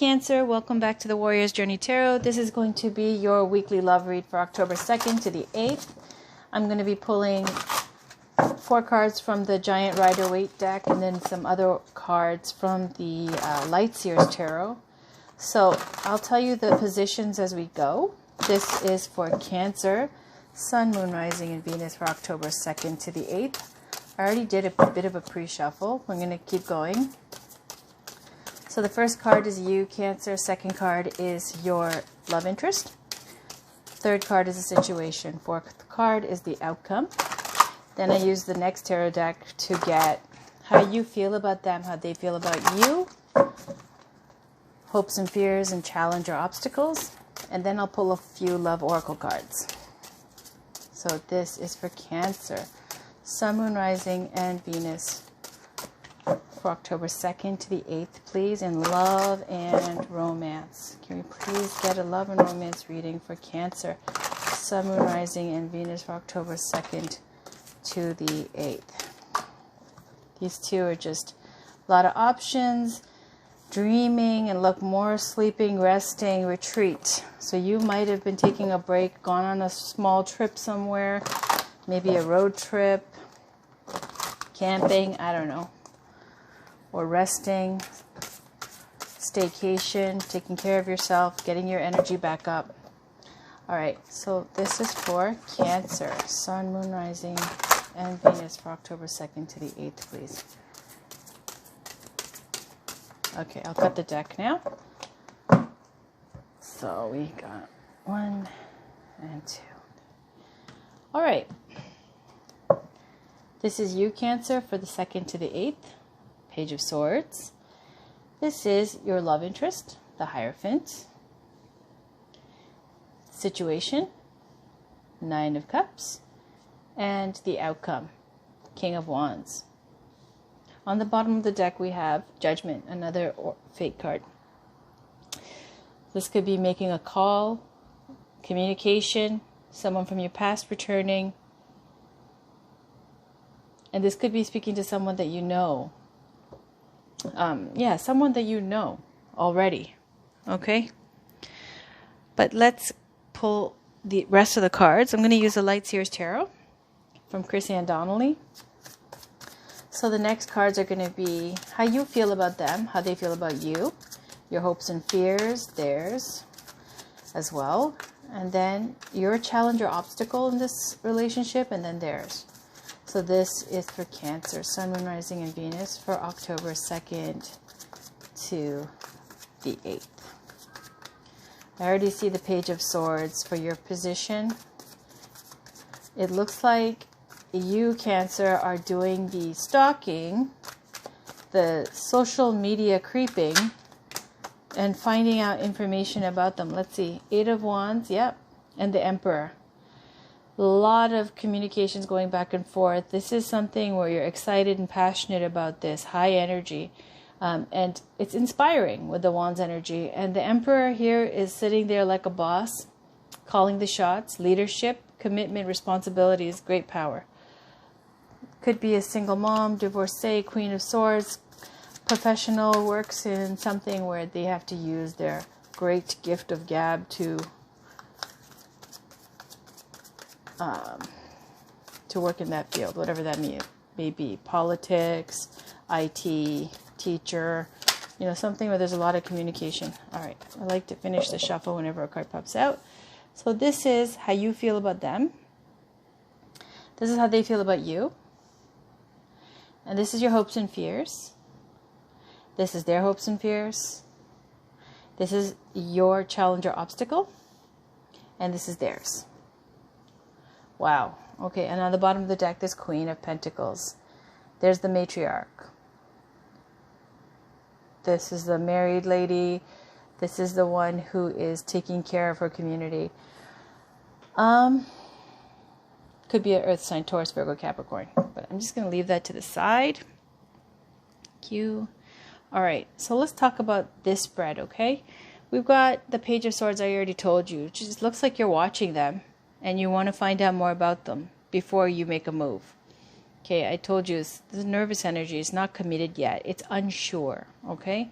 Cancer, welcome back to the Warrior's Journey Tarot. This is going to be your weekly love read for October 2nd to the 8th. I'm going to be pulling 4 cards from the Giant Rider-Waite deck and then some other cards from the Light Seers Tarot. So I'll tell you the positions as we go. This is for Cancer, Sun, Moon, Rising, and Venus for October 2nd to the 8th. I already did a bit of a pre-shuffle. We're going to keep going. So the first card is you, Cancer. Second card is your love interest. Third card is a situation. Fourth card is the outcome. Then I use the next tarot deck to get how you feel about them, how they feel about you, hopes and fears, and challenge or obstacles. And then I'll pull a few love oracle cards. So this is for Cancer, Sun, Moon, Rising, and Venus for October 2nd to the 8th, please, in love and romance. Can we please get a love and romance reading for Cancer, Sun, Moon, Rising, and Venus for October 2nd to the 8th? These two are just a lot of options, dreaming, and look, more sleeping, resting, retreat. So you might have been taking a break, gone on a small trip somewhere, maybe a road trip, camping, I don't know. Or resting, staycation, taking care of yourself, getting your energy back up. All right, so this is for Cancer, Sun, Moon, Rising, and Venus for October 2nd to the 8th, please. Okay, I'll cut the deck now. So we got 1 and 2. All right. This is you, Cancer, for the 2nd to the 8th. Page of Swords. This is your love interest, the Hierophant. Situation, 9 of Cups. And the outcome, King of Wands. On the bottom of the deck we have Judgment, another fate card. This could be making a call, communication, someone from your past returning. And this could be speaking to someone that you know. Someone that you know already, okay? But let's pull the rest of the cards. I'm going to use the Light Seers Tarot from Chris Ann Donnelly. So the next cards are going to be how you feel about them, how they feel about you, your hopes and fears, theirs as well, and then your challenge or obstacle in this relationship, and then theirs. So this is for Cancer, Sun, Moon, Rising, and Venus for October 2nd to the 8th. I already see the Page of Swords for your position. It looks like you, Cancer, are doing the stalking, the social media creeping, and finding out information about them. Let's see. 8 of Wands, yep, and the Emperor. A lot of communications going back and forth. This is something where you're excited and passionate about this, high energy. And it's inspiring with the Wands energy. And the Emperor here is sitting there like a boss, calling the shots, leadership, commitment, responsibilities, great power. Could be a single mom, divorcee, Queen of Swords, professional, works in something where they have to use their great gift of gab to work in that field, whatever that may be. Politics, IT, teacher, something where there's a lot of communication. All right, I like to finish the shuffle whenever a card pops out. So this is how you feel about them. This is how they feel about you. And this is your hopes and fears. This is their hopes and fears. This is your challenge or obstacle. And this is theirs. Wow. Okay, and on the bottom of the deck, there's Queen of Pentacles. There's the matriarch. This is the married lady. This is the one who is taking care of her community. Could be an Earth sign, Taurus, Virgo, Capricorn. But I'm just going to leave that to the side. Thank you. All right, so let's talk about this spread, okay? We've got the Page of Swords, I already told you. It just looks like you're watching them. And you want to find out more about them before you make a move. Okay, I told you, the nervous energy is not committed yet. It's unsure, okay?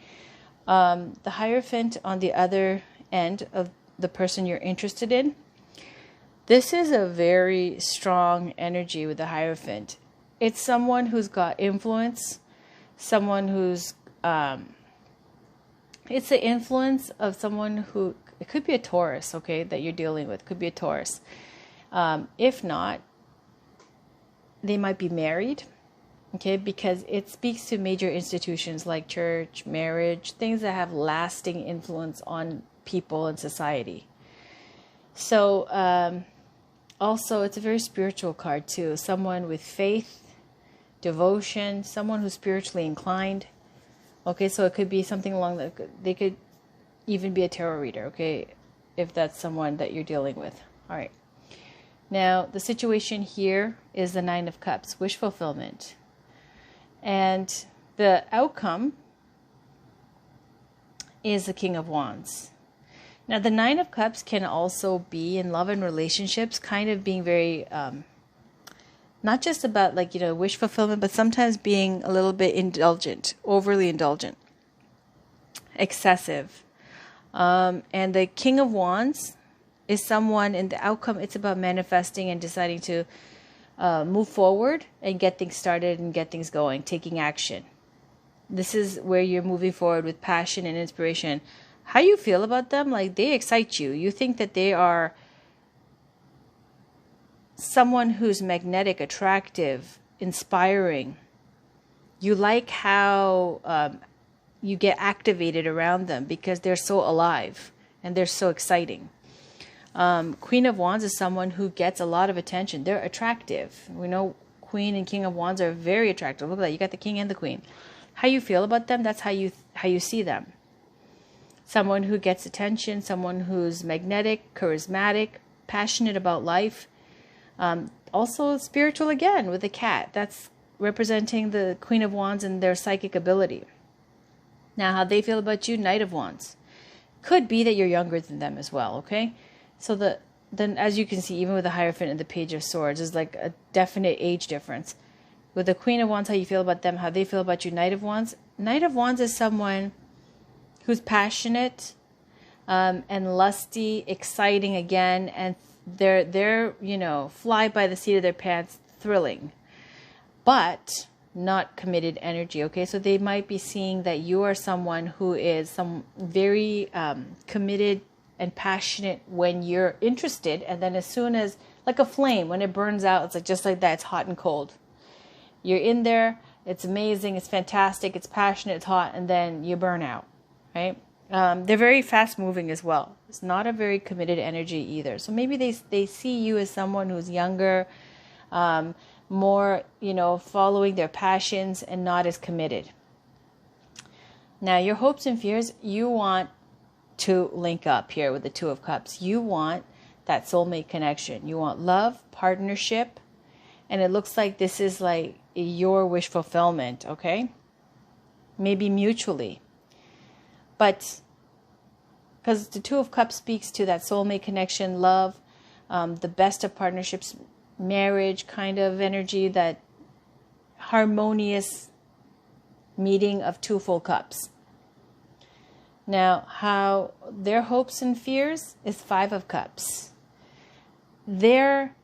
The Hierophant on the other end of the person you're interested in. This is a very strong energy with the Hierophant. It's someone who's got influence, someone who's, it's the influence of someone who, it could be a Taurus, okay, that you're dealing with, could be a Taurus. If not, they might be married, okay, because it speaks to major institutions like church, marriage, things that have lasting influence on people and society. So, also, it's a very spiritual card too. Someone with faith, devotion, someone who's spiritually inclined. Okay, so it could be something along that. They could even be a tarot reader, okay, if that's someone that you're dealing with. All right. Now, the situation here is the Nine of Cups, wish fulfillment. And the outcome is the King of Wands. Now, the Nine of Cups can also be in love and relationships, kind of being very, not just about like, wish fulfillment, but sometimes being a little bit indulgent, overly indulgent, excessive. And the King of Wands is someone in the outcome, it's about manifesting and deciding to move forward and get things started and get things going, taking action. This is where you're moving forward with passion and inspiration. How you feel about them, like they excite you. You think that they are someone who's magnetic, attractive, inspiring. You like how you get activated around them because they're so alive and they're so exciting. Queen of Wands is someone who gets a lot of attention. They're attractive. We know Queen and King of Wands are very attractive. Look at that. You got the King and the Queen. How you feel about them, that's how you see them. Someone who gets attention, someone who's magnetic, charismatic, passionate about life. Also spiritual again with the cat. That's representing the Queen of Wands and their psychic ability. Now, how they feel about you, Knight of Wands. Could be that you're younger than them as well, okay? So then as you can see, even with the Hierophant and the Page of Swords, there's like a definite age difference. With the Queen of Wands, how you feel about them, how they feel about you, Knight of Wands. Knight of Wands is someone who's passionate and lusty, exciting again, and they're fly by the seat of their pants, thrilling, but not committed energy. Okay, so they might be seeing that you are someone who is some very committed and passionate when you're interested, and then as soon as, like a flame, when it burns out, it's like just like that. It's hot and cold. You're in there. It's amazing. It's fantastic. It's passionate. It's hot, and then you burn out. Right? They're very fast moving as well. It's not a very committed energy either. So maybe they see you as someone who's younger, more, following their passions and not as committed. Now, your hopes and fears, you want to link up here with the Two of Cups. You want that soulmate connection. You want love, partnership, and it looks like this is like your wish fulfillment, okay? Maybe mutually. But because the Two of Cups speaks to that soulmate connection, love, the best of partnerships, marriage kind of energy, that harmonious meeting of two full cups. Now, how their hopes and fears is Five of Cups. They're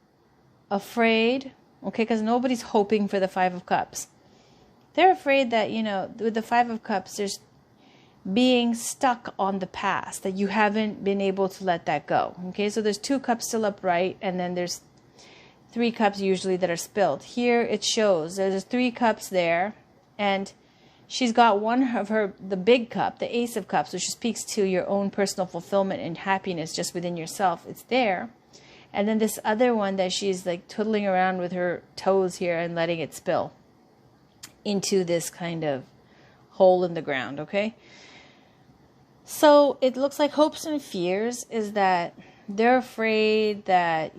afraid, okay, because nobody's hoping for the Five of Cups. They're afraid that, with the Five of Cups, there's being stuck on the past, that you haven't been able to let that go. Okay, so there's two cups still upright, and then there's three cups usually that are spilled. Here it shows there's three cups there, and she's got one of the big cup, the Ace of Cups, which speaks to your own personal fulfillment and happiness just within yourself. It's there. And then this other one that she's like twiddling around with her toes here and letting it spill into this kind of hole in the ground, okay? So it looks like hopes and fears is that they're afraid that,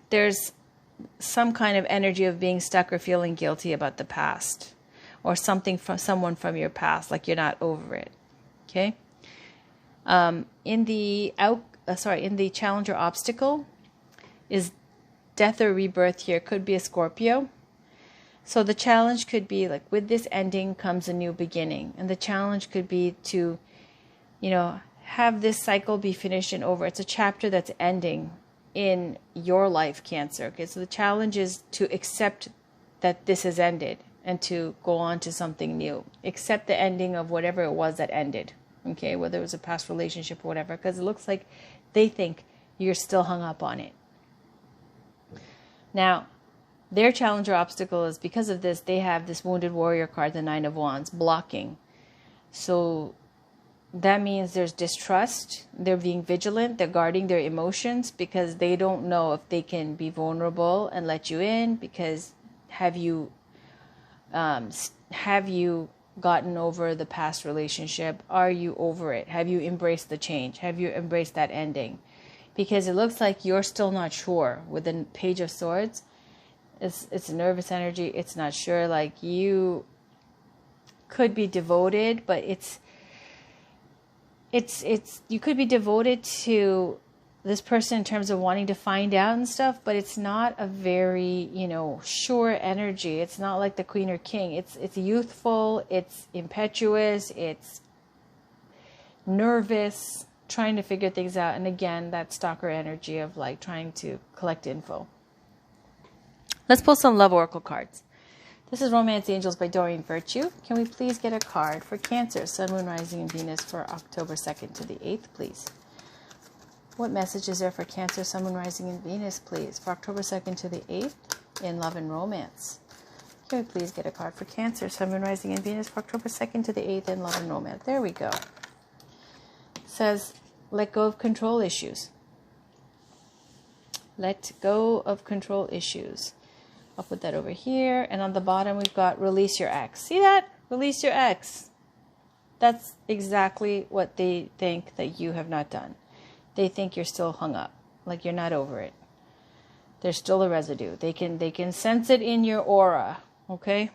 there's some kind of energy of being stuck or feeling guilty about the past, or something from someone from your past, like you're not over it. Okay. In the challenger obstacle is death or rebirth here. Could be a Scorpio. So the challenge could be like, with this ending comes a new beginning. And the challenge could be to, have this cycle be finished and over. It's a chapter that's ending in your life, Cancer. Okay, so the challenge is to accept that this has ended and to go on to something new. Accept the ending of whatever it was that ended. Okay, whether it was a past relationship or whatever, because it looks like they think you're still hung up on it. Now, their challenge or obstacle is, because of this, they have this Wounded Warrior card, the Nine of Wands, blocking. So that means there's distrust. They're being vigilant. They're guarding their emotions because they don't know if they can be vulnerable and let you in. Because have you gotten over the past relationship? Are you over it? Have you embraced the change? Have you embraced that ending? Because it looks like you're still not sure. With the Page of Swords, it's nervous energy. It's not sure. Like, you could be devoted, but it's you could be devoted to this person in terms of wanting to find out and stuff, but it's not a very, sure energy. It's not like the Queen or King. It's youthful, it's impetuous, it's nervous, trying to figure things out. And again, that stalker energy of like trying to collect info. Let's pull some love oracle cards. This is Romance Angels by Doreen Virtue. Can we please get a card for Cancer, Sun, Moon, Rising, and Venus for October 2nd to the 8th, please? What message is there for Cancer, Sun, Moon, Rising, and Venus, please, for October 2nd to the 8th in love and romance? Can we please get a card for Cancer, Sun, Moon, Rising, and Venus for October 2nd to the 8th in love and romance? There we go. It says, let go of control issues. Let go of control issues. I'll put that over here. And on the bottom, we've got release your ex. See that? Release your ex. That's exactly what they think that you have not done. They think you're still hung up, like you're not over it. There's still a residue. They can sense it in your aura, okay?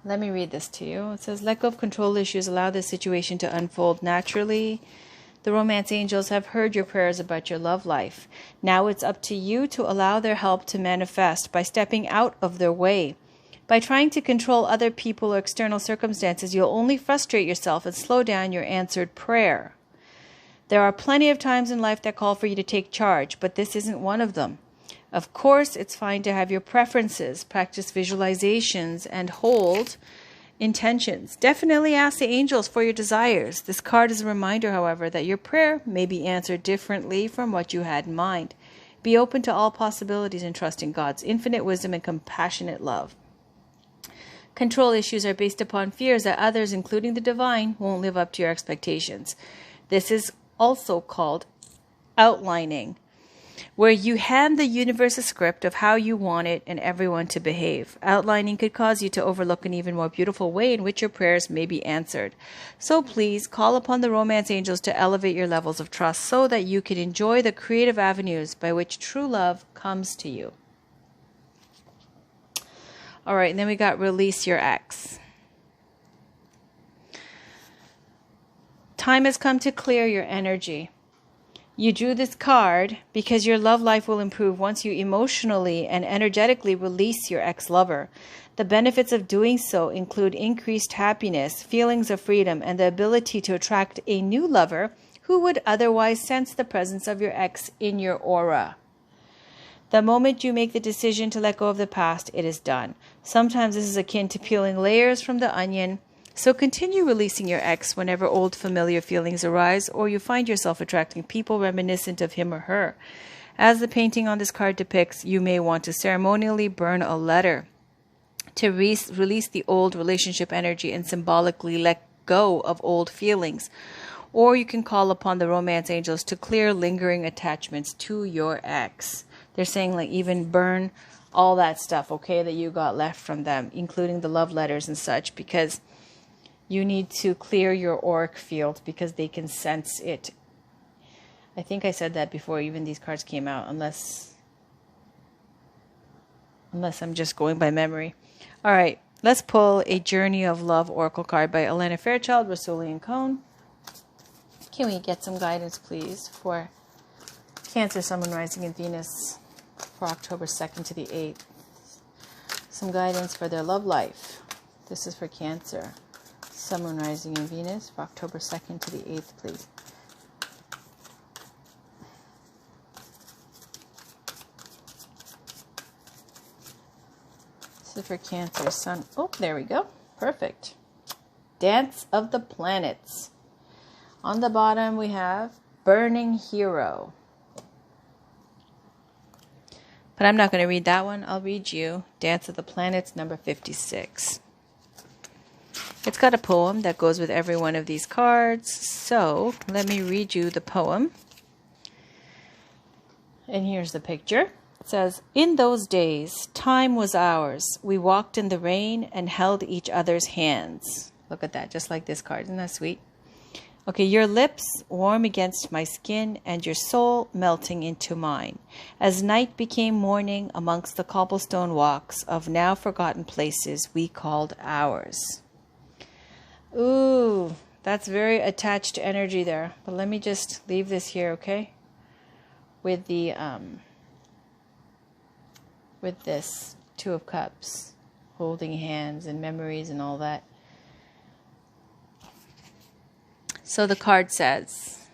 Let me read this to you. It says, let go of control issues. Allow this situation to unfold naturally. The romance angels have heard your prayers about your love life. Now it's up to you to allow their help to manifest by stepping out of their way. By trying to control other people or external circumstances, you'll only frustrate yourself and slow down your answered prayer. There are plenty of times in life that call for you to take charge, but this isn't one of them. Of course, it's fine to have your preferences, practice visualizations, and hold intentions. Definitely ask the angels for your desires. This card is a reminder, however, that your prayer may be answered differently from what you had in mind. Be open to all possibilities and trust in God's infinite wisdom and compassionate love. Control issues are based upon fears that others, including the divine, won't live up to your expectations. This is also called outlining, where you hand the universe a script of how you want it and everyone to behave. Outlining could cause you to overlook an even more beautiful way in which your prayers may be answered. So please call upon the romance angels to elevate your levels of trust so that you can enjoy the creative avenues by which true love comes to you. All right, and then we got release your ex. Time has come to clear your energy. You drew this card because your love life will improve once you emotionally and energetically release your ex-lover. The benefits of doing so include increased happiness, feelings of freedom, and the ability to attract a new lover who would otherwise sense the presence of your ex in your aura. The moment you make the decision to let go of the past, it is done. Sometimes this is akin to peeling layers from the onion. So continue releasing your ex whenever old familiar feelings arise or you find yourself attracting people reminiscent of him or her. As the painting on this card depicts, you may want to ceremonially burn a letter to release the old relationship energy and symbolically let go of old feelings. Or you can call upon the romance angels to clear lingering attachments to your ex. They're saying like even burn all that stuff, okay, that you got left from them, including the love letters and such, because you need to clear your auric field because they can sense it. I think I said that before even these cards came out, unless I'm just going by memory. All right, let's pull a Journey of Love oracle card by Elena Fairchild, Rasuli and Cone. Can we get some guidance, please, for Cancer, Sun, Moon, Rising, and Venus for October 2nd to the 8th. Some guidance for their love life. This is for Cancer. Sun, Moon, Rising, and Venus for October 2nd to the 8th, please. This is for Cancer. Sun. Oh, there we go. Perfect. Dance of the Planets. On the bottom, we have Burning Hero. But I'm not going to read that one. I'll read you Dance of the Planets, number 56. It's got a poem that goes with every one of these cards. So let me read you the poem. And here's the picture. It says, "In those days, time was ours. We walked in the rain and held each other's hands." Look at that, just like this card. Isn't that sweet? Okay, your lips warm against my skin and your soul melting into mine. As night became morning amongst the cobblestone walks of now forgotten places we called ours. Ooh, that's very attached energy there. But let me just leave this here, okay? With the with this Two of Cups, holding hands and memories and all that. So the card says,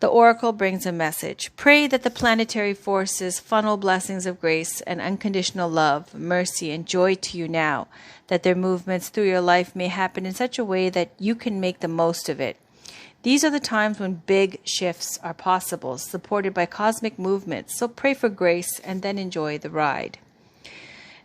the Oracle brings a message. Pray that the planetary forces funnel blessings of grace and unconditional love, mercy, and joy to you now, that their movements through your life may happen in such a way that you can make the most of it. These are the times when big shifts are possible, supported by cosmic movements, so pray for grace and then enjoy the ride.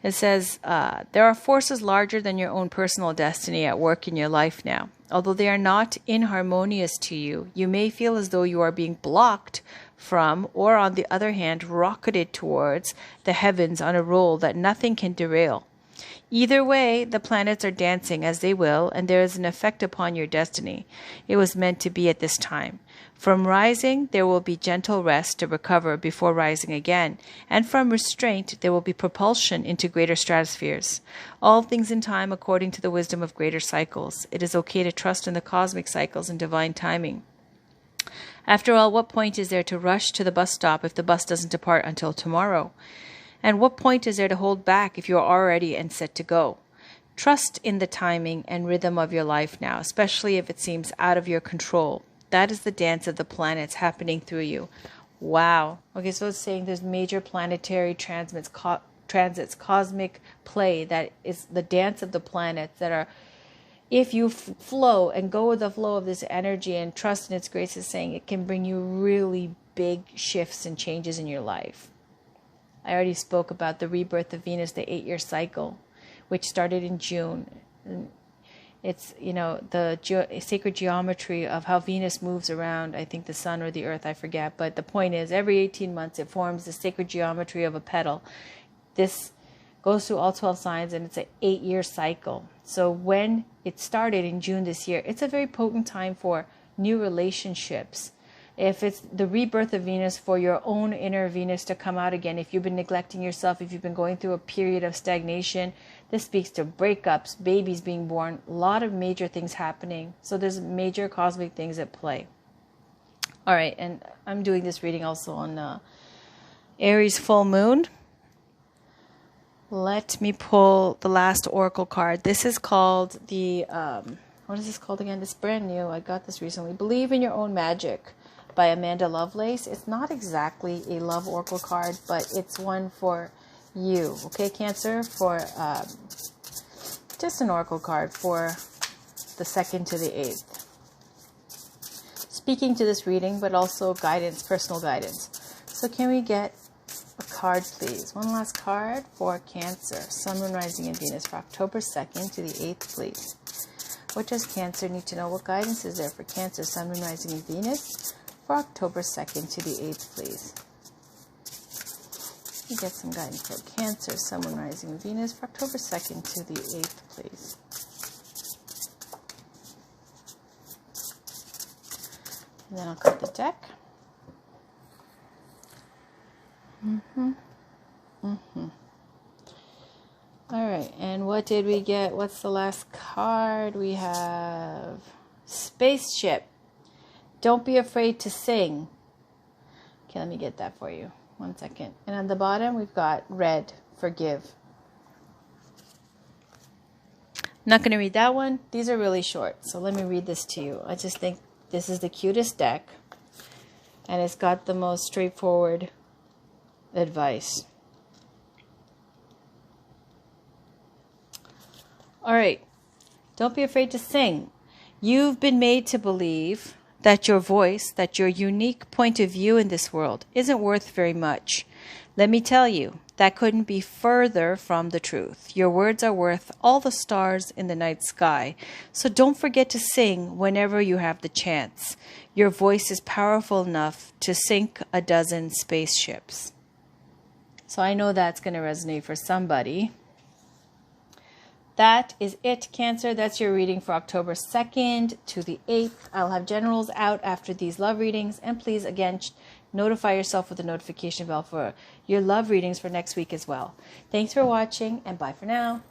It says, there are forces larger than your own personal destiny at work in your life now. Although they are not inharmonious to you, you may feel as though you are being blocked from, or on the other hand, rocketed towards the heavens on a roll that nothing can derail. Either way, the planets are dancing as they will, and there is an effect upon your destiny. It was meant to be at this time. From rising, there will be gentle rest to recover before rising again, and from restraint, there will be propulsion into greater stratospheres. All things in time according to the wisdom of greater cycles. It is okay to trust in the cosmic cycles and divine timing. After all, what point is there to rush to the bus stop if the bus doesn't depart until tomorrow? And what point is there to hold back if you are already and set to go? Trust in the timing and rhythm of your life now, especially if it seems out of your control. That is the dance of the planets happening through you. Wow. Okay, so it's saying there's major planetary transits, cosmic play, that is the dance of the planets that are, if you flow and go with the flow of this energy and trust in its grace, is saying it can bring you really big shifts and changes in your life. I already spoke about the rebirth of Venus, the 8-year cycle, which started in June. It's, you know, the sacred geometry of how Venus moves around, I think the sun or the earth, I forget. But the point is, every 18 months it forms the sacred geometry of a petal. This goes through all 12 signs, and it's an 8-year cycle. So when it started in June this year, it's a very potent time for new relationships. If it's the rebirth of Venus, for your own inner Venus to come out again, if you've been neglecting yourself, if you've been going through a period of stagnation, this speaks to breakups, babies being born, a lot of major things happening. So there's major cosmic things at play. All right, and I'm doing this reading also on Aries full moon. Let me pull the last oracle card. This is called the, what is this called again? It's brand new. I got this recently. Believe in Your Own Magic by Amanda Lovelace. It's not exactly a love oracle card, but it's one for you. Okay, Cancer? For just an oracle card for the 2nd to the 8th. Speaking to this reading, but also guidance, personal guidance. So can we get a card, please? One last card for Cancer. Sun, Moon, Rising, and Venus for October 2nd to the 8th, please. What does Cancer need to know? What guidance is there for Cancer, Sun, Moon, Rising, and Venus for October 2nd to the 8th, please? You get some guidance for Cancer, Sun, Moon, Rising, and Venus for October 2nd to the 8th, please. And then I'll cut the deck. All right, and what did we get? What's the last card? We have Spaceship. Don't be afraid to sing. Okay, let me get that for you. 1 second. And on the bottom, we've got red, forgive. I'm not going to read that one. These are really short. So let me read this to you. I just think this is the cutest deck. And it's got the most straightforward advice. All right. Don't be afraid to sing. You've been made to believe that your voice, that your unique point of view in this world isn't worth very much. Let me tell you, that couldn't be further from the truth. Your words are worth all the stars in the night sky. So don't forget to sing whenever you have the chance. Your voice is powerful enough to sink a dozen spaceships. So I know that's going to resonate for somebody. That is it, Cancer. That's your reading for October 2nd to the 8th. I'll have generals out after these love readings. And please, again, notify yourself with the notification bell for your love readings for next week as well. Thanks for watching, and bye for now.